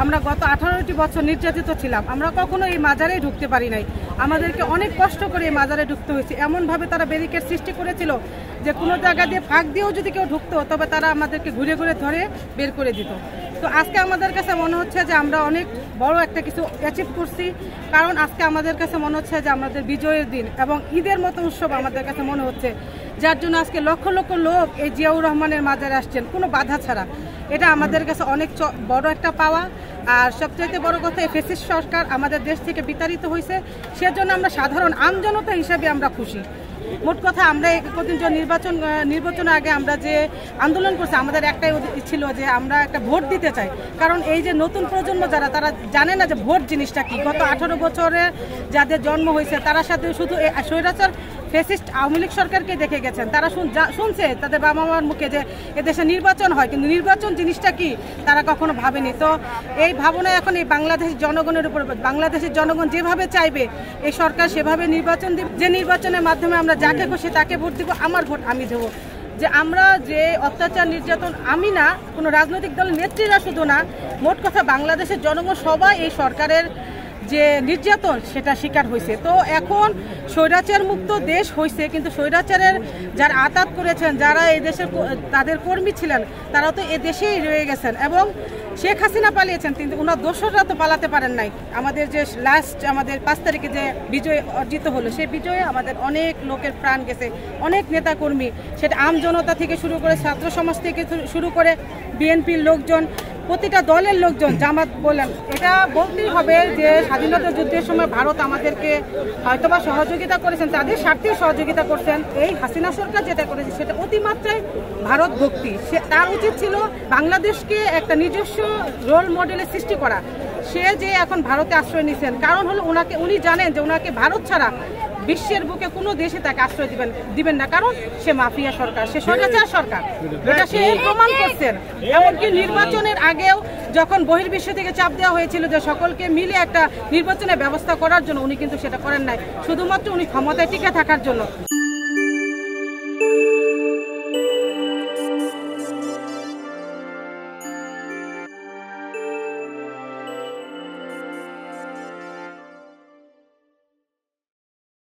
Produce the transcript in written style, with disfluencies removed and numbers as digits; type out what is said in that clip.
আমরা গত 18টি বছর নির্যাতিত ছিলাম। আমরা কখনো এই মাজারে ঢুকতে পারি নাই। আমাদেরকে অনেক কষ্ট করে এই মাজারে ঢুকতে হয়েছে। এমনভাবে তারা ব্যারিকেড সৃষ্টি করেছিল যে কোনো জায়গা দিয়ে ফাঁক দিয়েও যদি কেউ ঢুকতো তবে তারা আমাদেরকে ঘুরে ঘুরে ধরে বের করে দিত। তো আজকে আমাদের কাছে মনে হচ্ছে যে আমরা অনেক বড় একটা কিছু অ্যাচিভ করছি, কারণ আজকে আমাদের কাছে মনে হচ্ছে যে আমাদের বিজয়ের দিন এবং ঈদের মতো উৎসব আমাদের কাছে মনে হচ্ছে, যার জন্য আজকে লক্ষ লক্ষ লোক এই জিয়াউর রহমানের মাজারে আসছেন কোনো বাধা ছাড়া। এটা আমাদের কাছে অনেক বড় একটা পাওয়া। আর সবচাইতে বড় কথা, এই ফ্যাসিস্ট সরকার আমাদের দেশ থেকে বিতাড়িত হয়েছে, সেজন্য আমরা সাধারণ আমজনতা হিসেবে আমরা খুশি। মোট কথা, আমরা কতদিন নির্বাচনের আগে আমরা যে আন্দোলন করছি, আমাদের একটাই ছিল যে আমরা একটা ভোট দিতে চাই। কারণ এই যে নতুন প্রজন্ম যারা, তারা জানে না যে ভোট জিনিসটা কি। গত 18 বছরে যাদের জন্ম হয়েছে তারা সাথে শুধু স্বৈরাচার ফ্যাসিস্ট আওয়ামী লীগ সরকারকে দেখে গেছেন। তারা শুনছে তাদের বাবা মার মুখে যে এদেশে নির্বাচন হয়, কিন্তু নির্বাচন জিনিসটা কি তারা কখনো ভাবেনি। তো এই ভাবনা এখন এই বাংলাদেশের জনগণের উপর, বাংলাদেশের জনগণ যেভাবে চাইবে এই সরকার সেভাবে নির্বাচন দিবে। যে নির্বাচনের মাধ্যমে আমরা যাকে খুশি তাকে ভোট দিব, আমার ভোট আমি দেবো। যে আমরা যে অত্যাচার নির্যাতন, আমি না, কোনো রাজনৈতিক দলের নেত্রীরা শুধু না, মোট কথা বাংলাদেশের জনগণ সবাই এই সরকারের যে নির্যাতন সেটা শিকার হয়েছে। তো এখন স্বৈরাচার মুক্ত দেশ হয়েছে, কিন্তু স্বৈরাচারের যারা আঘাত করেছেন, যারা এই দেশের তাদের কর্মী ছিলেন, তারা তো এ দেশেই রয়ে গেছেন। এবং শেখ হাসিনা পালিয়েছেন, কিন্তু ওনার দোসররা তো পালাতে পারেন নাই। আমাদের যে আমাদের 5 তারিখে যে বিজয় অর্জিত হলো, সেই বিজয়ে আমাদের অনেক লোকের প্রাণ গেছে, অনেক নেতা কর্মী, সেটা আম জনতা থেকে শুরু করে ছাত্র সমাজ থেকে শুরু করে বিএনপির লোকজন, প্রতিটা দলের লোকজন, জামাত বলেন। এটা বলতেই হবে যে স্বাধীনতা যুদ্ধের সময় ভারত আমাদেরকে হয়তোবা সহযোগিতা করেছেন, তাদের স্বার্থে সহযোগিতা করছেন। এই হাসিনা সরকার যেটা করেছে সেটা অতিমাত্রায় ভারত ভক্তি। তার উচিত ছিল বাংলাদেশকে একটা নিজস্ব রোল মডেলের সৃষ্টি করা। সে যে এখন ভারতে আশ্রয় নিচ্ছেন, কারণ হলো উনি জানেন যে ওনাকে ভারত ছাড়া বিশ্বের বুকে কোনো দেশে তাকে আশ্রয় দিবেন না, কারণ সে মাফিয়া সরকার, সে স্বৈরাচার সরকার। এটা সে প্রমাণ করছেন। এমনকি নির্বাচনের আগেও যখন বহির্বিশ্ব থেকে চাপ দেওয়া হয়েছিল যে সকলকে মিলে একটা নির্বাচনের ব্যবস্থা করার জন্য, উনি কিন্তু সেটা করেন নাই, শুধুমাত্র উনি ক্ষমতায় টিকে থাকার জন্য।